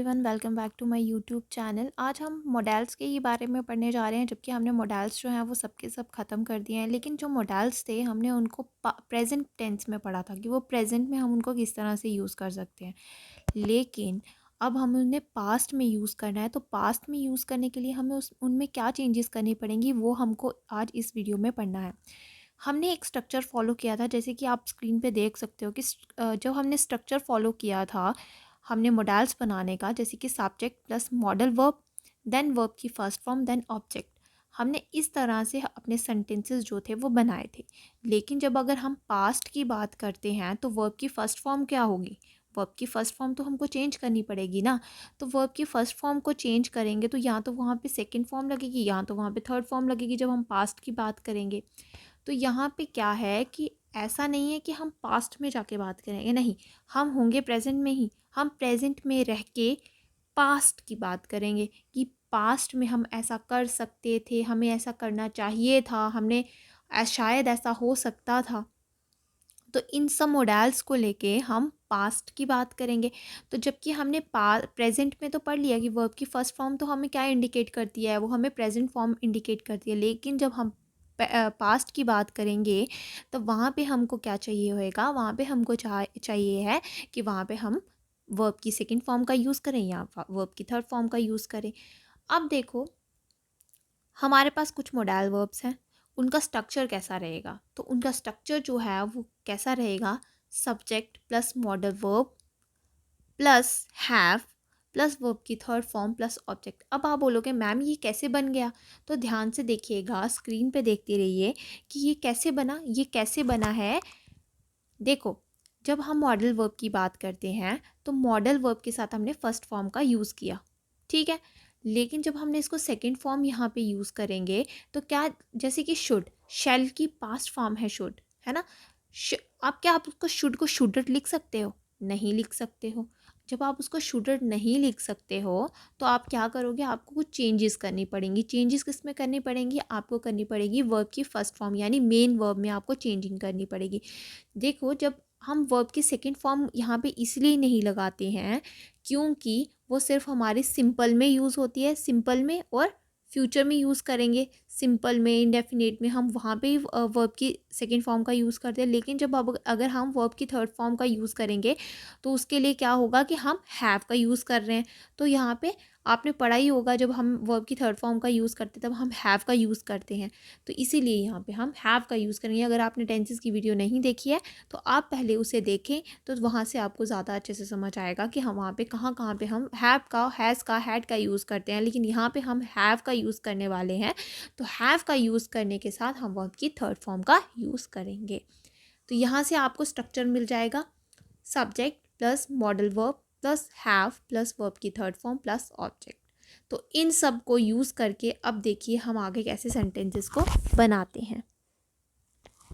Everyone, welcome back to my YouTube channel. आज हम models के ही बारे में पढ़ने जा रहे हैं, जबकि हमने मॉडल्स जो हैं वो सबके सब ख़त्म कर दिए हैं। लेकिन जो मॉडल्स थे हमने उनको प्रेजेंट टेंस में पढ़ा था कि वो प्रेजेंट में हम उनको किस तरह से यूज़ कर सकते हैं। लेकिन अब हम उन्हें पास्ट में यूज़ करना है, तो पास्ट में यूज़ करने के लिए हमें उनमें क्या चेंजेस करनी पड़ेंगी वो हमको आज इस वीडियो में पढ़ना है। हमने एक स्ट्रक्चर फॉलो किया था, जैसे कि आप स्क्रीन पे देख सकते हो कि जब हमने स्ट्रक्चर फॉलो किया था हमने मॉडल्स बनाने का, जैसे कि subject plus model verb, then verb की फर्स्ट फॉर्म, देन ऑब्जेक्ट। हमने इस तरह से अपने सेंटेंसेस जो थे वो बनाए थे। लेकिन जब अगर हम पास्ट की बात करते हैं तो वर्ब की फ़र्स्ट फॉर्म क्या होगी? वर्ब की फ़र्स्ट फॉर्म तो हमको चेंज करनी पड़ेगी ना। तो वर्ब की फ़र्स्ट फॉर्म को चेंज करेंगे तो या तो वहाँ पे सेकंड फॉर्म लगेगी या तो वहाँ पे थर्ड फॉर्म लगेगी जब हम पास्ट की बात करेंगे। तो यहाँ पे क्या है कि ऐसा नहीं है कि हम पास्ट में जाके बात करेंगे, नहीं, हम होंगे प्रेजेंट में ही। हम प्रेजेंट में रह के पास्ट की बात करेंगे कि पास्ट में हम ऐसा कर सकते थे, हमें ऐसा करना चाहिए था, हमने शायद ऐसा हो सकता था। तो इन सब मॉडल्स को लेके हम पास्ट की बात करेंगे। तो जबकि हमने प्रेजेंट में तो पढ़ लिया कि वर्ब की फर्स्ट फॉर्म तो हमें क्या इंडिकेट करती है, वो हमें प्रेजेंट फॉर्म इंडिकेट करती है। लेकिन जब हम पास्ट की बात करेंगे तो वहाँ पे हमको क्या चाहिए होएगा, वहाँ पे हमको चाहिए है कि वहाँ पे हम वर्ब की सेकंड फॉर्म का यूज़ करें या वर्ब की थर्ड फॉर्म का यूज़ करें। अब देखो, हमारे पास कुछ मॉडल वर्ब्स हैं, उनका स्ट्रक्चर कैसा रहेगा? तो उनका स्ट्रक्चर जो है वो कैसा रहेगा? Subject plus model verb plus have plus verb की थर्ड फॉर्म प्लस ऑब्जेक्ट। अब आप बोलोगे मैम ये कैसे बन गया? तो ध्यान से देखिएगा, स्क्रीन पे देखते रहिए कि ये कैसे बना। ये कैसे बना है, देखो, जब हम मॉडल वर्ब की बात करते हैं तो मॉडल वर्ब के साथ हमने फर्स्ट फॉर्म का यूज़ किया, ठीक है। लेकिन जब हमने इसको सेकंड फॉर्म यहाँ पे यूज़ करेंगे तो क्या, जैसे कि शुड, शैल की पास्ट फॉर्म है शुड, है ना। आप उसको शुड को शुडड लिख सकते हो? नहीं लिख सकते हो। जब आप उसको शुडड नहीं लिख सकते हो तो आप क्या करोगे, आपको कुछ चेंजेस करनी पड़ेंगी। चेंजेस किस में करनी पड़ेंगी? आपको करनी पड़ेगी वर्ब की फर्स्ट फॉर्म यानी मेन वर्ब में आपको चेंजिंग करनी पड़ेगी। देखो, जब हम वर्ब की सेकंड फॉर्म यहाँ पे इसलिए नहीं लगाते हैं क्योंकि वो सिर्फ हमारे सिंपल में यूज़ होती है, सिंपल में और फ्यूचर में यूज़ करेंगे। सिंपल में, इंडेफिनेट में हम वहाँ पे ही वर्ब की सेकंड फॉर्म का यूज़ करते हैं। लेकिन जब अब अगर हम वर्ब की थर्ड फॉर्म का यूज़ करेंगे तो उसके लिए क्या होगा कि हम हैव का यूज़ कर रहे हैं। तो यहाँ पे आपने पढ़ा ही होगा, जब हम वर्ब की थर्ड फॉर्म का यूज़ करते हैं तब हम हैव का यूज़ करते हैं। तो इसीलिए यहाँ पे हम हैव का यूज़ करेंगे। अगर आपने टेंसेस की वीडियो नहीं देखी है तो आप पहले उसे देखें, तो वहाँ से आपको ज़्यादा अच्छे से समझ आएगा कि हम वहाँ पे कहाँ पे हम हैव का, हैज़ का, हैड का यूज़ करते हैं। लेकिन यहाँ पे हम हैव का यूज़ करने वाले हैं, तो हैव का यूज़ करने के साथ हम वर्ब की थर्ड फॉर्म का यूज़ करेंगे। तो यहाँ से आपको स्ट्रक्चर मिल जाएगा, subject plus model verb plus have plus verb की थर्ड फॉर्म प्लस ऑब्जेक्ट। तो इन सब को यूज़ करके अब देखिए हम आगे कैसे सेंटेंसेस को बनाते हैं।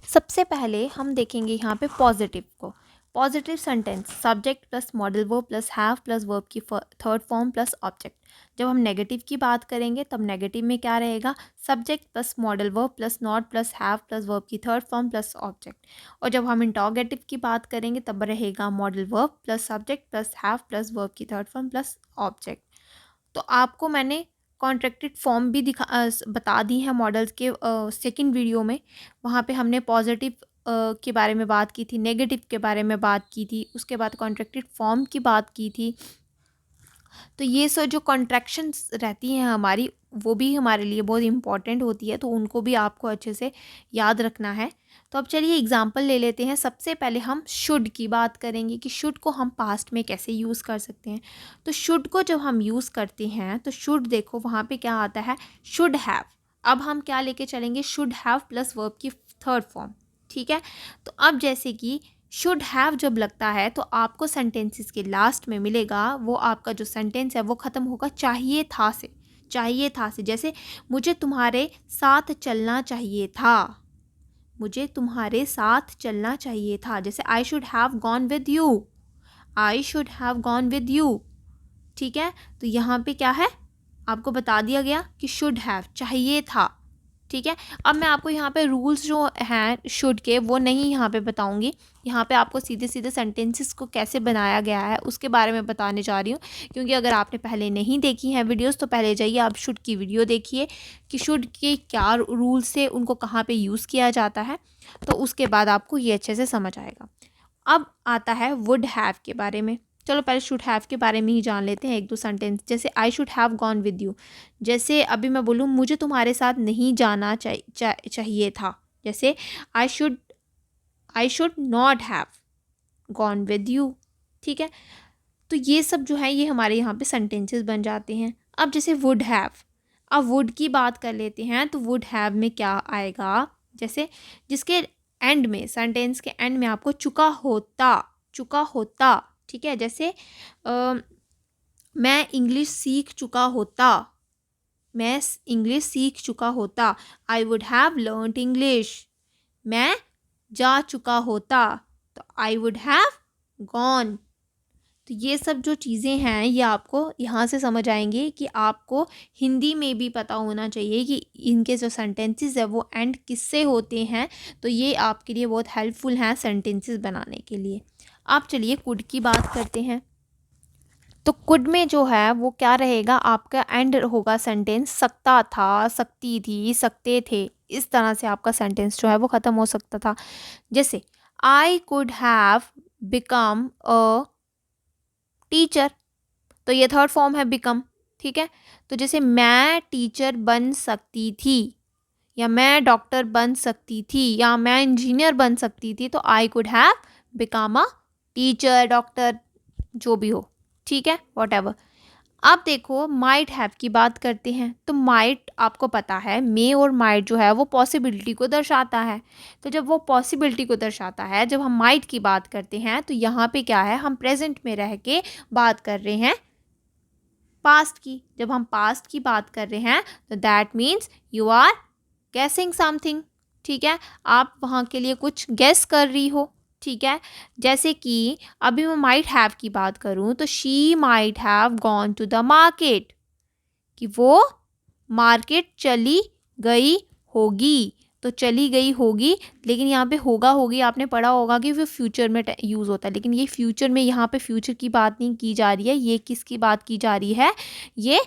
सबसे पहले हम देखेंगे यहाँ पे पॉजिटिव को। Positive sentence, subject plus model verb plus have plus verb की थर्ड फॉर्म प्लस ऑब्जेक्ट। जब हम नेगेटिव की बात करेंगे तब नेगेटिव में क्या रहेगा? Subject plus model verb plus not plus have plus verb की थर्ड फॉर्म प्लस ऑब्जेक्ट। और जब हम इंटरोगेटिव की बात करेंगे तब रहेगा modal verb plus subject plus have plus verb की थर्ड फॉर्म प्लस ऑब्जेक्ट। तो आपको मैंने कॉन्ट्रैक्टेड फॉर्म भी बता दी है मॉडल्स के सेकंड वीडियो में। वहाँ पे हमने पॉजिटिव के बारे में बात की थी, नेगेटिव के बारे में बात की थी, उसके बाद कॉन्ट्रैक्टेड फॉर्म की बात की थी। तो ये सब जो कॉन्ट्रैक्शंस रहती हैं हमारी, वो भी हमारे लिए बहुत इंपॉर्टेंट होती है, तो उनको भी आपको अच्छे से याद रखना है। तो अब चलिए एग्जांपल ले लेते हैं। सबसे पहले हम शुड की बात करेंगे कि शुड को हम पास्ट में कैसे यूज़ कर सकते हैं। तो शुड को जब हम यूज़ करते हैं तो शुड, देखो वहाँ पे क्या आता है, शुड हैव। अब हम क्या लेके चलेंगे, शुड हैव प्लस वर्ब की थर्ड फॉर्म, ठीक है। तो अब जैसे कि शुड हैव जब लगता है तो आपको सेंटेंसेस के लास्ट में मिलेगा, वो आपका जो सेंटेंस है वो ख़त्म होगा चाहिए था से। चाहिए था से, जैसे मुझे तुम्हारे साथ चलना चाहिए था, मुझे तुम्हारे साथ चलना चाहिए था। जैसे I should have gone with you, I should have gone with you, ठीक है। तो यहाँ पे क्या है, आपको बता दिया गया कि शुड हैव चाहिए था, ठीक है। अब मैं आपको यहाँ पे रूल्स जो हैं शुड के वो नहीं यहाँ पे बताऊँगी, यहाँ पे आपको सीधे सीधे सेंटेंसेस को कैसे बनाया गया है उसके बारे में बताने जा रही हूँ। क्योंकि अगर आपने पहले नहीं देखी हैं वीडियोस तो पहले जाइए आप शुड की वीडियो देखिए कि शुड के क्या रूल्स है, उनको कहाँ पे यूज़ किया जाता है, तो उसके बाद आपको ये अच्छे से समझ आएगा। अब आता है वुड हैव के बारे में। चलो पहले शुड हैव के बारे में ही जान लेते हैं एक दो सेंटेंस। जैसे I should have gone with you, जैसे अभी मैं बोलूँ मुझे तुम्हारे साथ नहीं जाना चाहिए था, जैसे I should not have gone with you. ठीक है, तो ये सब जो है ये हमारे यहाँ पे सेंटेंसेस बन जाते हैं। अब जैसे वुड हैव, अब वुड की बात कर लेते हैं तो वुड हैव में क्या आएगा, जैसे जिसके एंड में, सेंटेंस के एंड में आपको चुका होता। ठीक है, जैसे मैं इंग्लिश सीख चुका होता, मैं इंग्लिश सीख चुका होता, I would have learned English. मैं जा चुका होता, तो आई वुड हैव गॉन। तो ये सब जो चीज़ें हैं ये आपको यहाँ से समझ आएंगे कि आपको हिंदी में भी पता होना चाहिए कि इनके जो सेंटेंसेस है वो एंड किससे होते हैं। तो ये आपके लिए बहुत हेल्पफुल हैं सेंटेंसेस बनाने के लिए। आप चलिए कुड की बात करते हैं। तो कुड में जो है वो क्या रहेगा, आपका एंड होगा सेंटेंस सकता था, सकती थी, सकते थे, इस तरह से आपका सेंटेंस जो है वो ख़त्म हो सकता था। जैसे I could have become a teacher, तो ये थर्ड फॉर्म है बिकम। ठीक है, तो जैसे मैं टीचर बन सकती थी, या मैं डॉक्टर बन सकती थी, या मैं इंजीनियर बन सकती थी, तो I could have become a teacher, doctor, जो भी हो। ठीक है, वॉट एवर। अब देखो माइट हैव की बात करते हैं। तो माइट आपको पता है, मे और माइट जो है वो पॉसिबिलिटी को दर्शाता है। तो जब वो पॉसिबिलिटी को दर्शाता है, जब हम माइट की बात करते हैं तो यहाँ पे क्या है, हम प्रेजेंट में रह के बात कर रहे हैं पास्ट की। जब हम पास्ट की बात कर रहे हैं तो दैट मीन्स यू आर गेसिंग समथिंग। ठीक है, आप वहाँ के लिए कुछ गेस कर रही हो। ठीक है, जैसे कि अभी मैं माइट हैव की बात करूँ तो she might have gone to the market, कि वो मार्केट चली गई होगी। तो चली गई होगी, लेकिन यहाँ पे होगा होगी आपने पढ़ा होगा कि वो फ्यूचर में यूज़ होता है, लेकिन ये फ्यूचर में यहाँ पे फ्यूचर की बात नहीं की जा रही है, ये किसकी बात की जा रही है, ये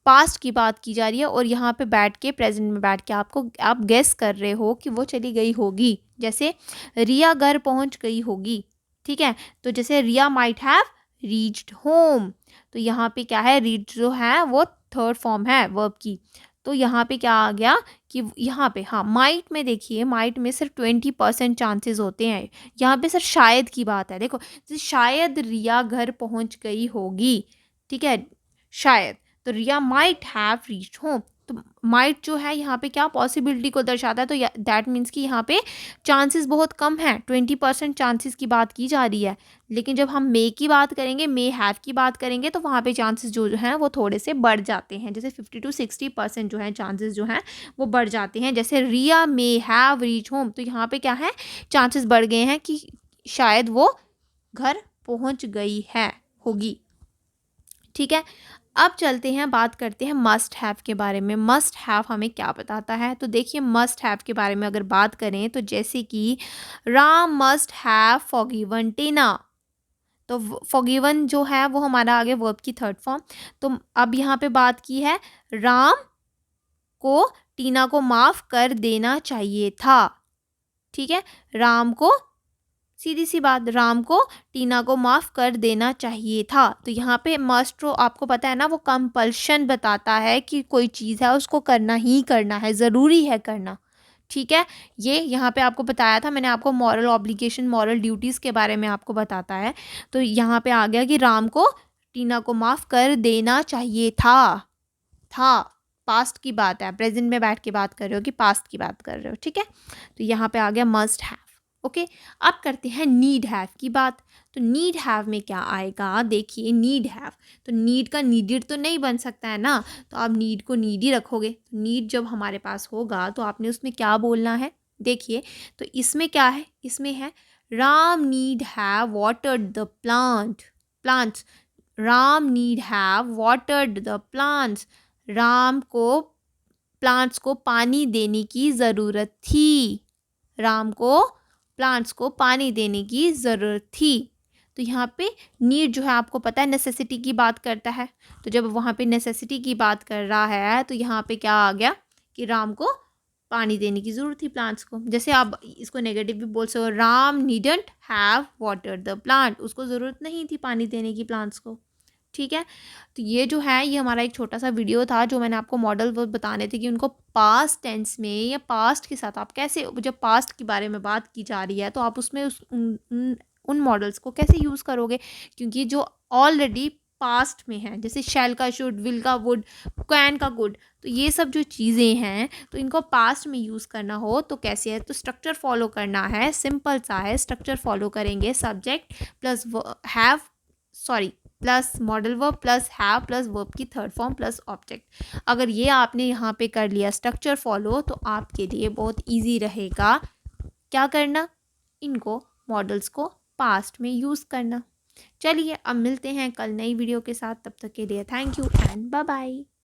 पास्ट की बात की जा रही है। और यहाँ पे बैठ के, प्रेजेंट में बैठ के आप गेस कर रहे हो कि वो चली गई होगी। जैसे रिया घर पहुँच गई होगी। ठीक है, तो जैसे रिया माइट हैव रीच्ड होम, तो यहाँ पे क्या है, रीच जो है वो थर्ड फॉर्म है वर्ब की। तो यहाँ पे क्या आ गया कि यहाँ पे, हाँ माइट में देखिए, माइट में सिर्फ 20% चांसेस होते हैं। यहाँ पे सिर्फ शायद की बात है। देखो जैसे शायद रिया घर पहुँच गई होगी। ठीक है, शायद, तो रिया माइट हैव रीच्ड होम। तो माइट जो है यहाँ पे क्या पॉसिबिलिटी को दर्शाता है, तो दैट मीन्स कि यहाँ पे चांसेस बहुत कम हैं, 20% चांसेस की बात की जा रही है। लेकिन जब हम मे की बात करेंगे, मे हैव की बात करेंगे, तो वहाँ पे चांसेस जो हैं वो थोड़े से बढ़ जाते हैं। जैसे 50 to 60% जो है चांसेस जो हैं वो बढ़ जाते हैं। जैसे रिया मे हैव रीच होम, तो यहाँ पे क्या है, चांसेस बढ़ गए हैं कि शायद वो घर पहुँच गई है, होगी। ठीक है, अब चलते हैं, बात करते हैं मस्ट हैव के बारे में। मस्ट हैव हमें क्या बताता है, तो देखिए मस्ट हैव के बारे में अगर बात करें तो जैसे कि राम मस्ट हैव फॉरगिवन टीना, तो फॉरगिवन जो है वो हमारा आगे वर्ब की थर्ड फॉर्म। तो अब यहाँ पे बात की है राम को टीना को माफ़ कर देना चाहिए था। ठीक है, राम को, सीधी सी बात, राम को टीना को माफ़ कर देना चाहिए था। तो यहाँ पे मस्ट आपको पता है ना, वो कंपल्शन बताता है कि कोई चीज़ है उसको करना ही करना है, ज़रूरी है करना। ठीक है, ये यहाँ पे आपको बताया था मैंने, आपको मॉरल ऑब्लिगेशन, मॉरल ड्यूटीज़ के बारे में आपको बताता है। तो यहाँ पे आ गया कि राम को टीना को माफ़ कर देना चाहिए था, पास्ट की बात है, प्रेजेंट में बैठ के बात कर रहे हो कि पास्ट की बात कर रहे हो। ठीक है, तो यहाँ पे आ गया मस्ट हैव। ओके, अब करते हैं नीड हैव की बात। तो नीड हैव में क्या आएगा, देखिए नीड हैव, तो नीड का नीडेड तो नहीं बन सकता है ना, तो आप नीड को नीड ही रखोगे। तो नीड जब हमारे पास होगा तो आपने उसमें क्या बोलना है, देखिए तो इसमें क्या है, इसमें है Ram need have watered the plants, Ram need have watered the plants, Ram को प्लांट्स को पानी देने की ज़रूरत थी। राम को प्लांट्स को पानी देने की ज़रूरत थी। तो यहाँ पे नीड जो है आपको पता है नेसेसिटी की बात करता है। तो जब वहाँ पे नेसेसिटी की बात कर रहा है तो यहाँ पे क्या आ गया कि राम को पानी देने की ज़रूरत थी प्लांट्स को। जैसे आप इसको नेगेटिव भी बोल सकते हो, Ram needn't have watered the plant, उसको ज़रूरत नहीं थी पानी देने की प्लांट्स को। ठीक है, तो ये जो है ये हमारा एक छोटा सा वीडियो था जो मैंने आपको मॉडल वो बताने थे कि उनको पास्ट टेंस में या पास्ट के साथ आप कैसे, जब पास्ट के बारे में बात की जा रही है तो आप उसमें उन मॉडल्स को कैसे यूज़ करोगे, क्योंकि जो ऑलरेडी पास्ट में है, जैसे शैल का शुड, विल का वुड, कैन का गुड, तो ये सब जो चीज़ें हैं तो इनको पास्ट में यूज़ करना हो तो कैसे है, तो स्ट्रक्चर फॉलो करना है, सिंपल सा है, स्ट्रक्चर फॉलो करेंगे, subject plus have plus model verb plus have plus verb की थर्ड फॉर्म प्लस ऑब्जेक्ट। अगर ये आपने यहाँ पे कर लिया स्ट्रक्चर फॉलो तो आपके लिए बहुत इजी रहेगा क्या करना, इनको मॉडल्स को पास्ट में यूज़ करना। चलिए अब मिलते हैं कल नई वीडियो के साथ, तब तक के लिए thank you and bye bye.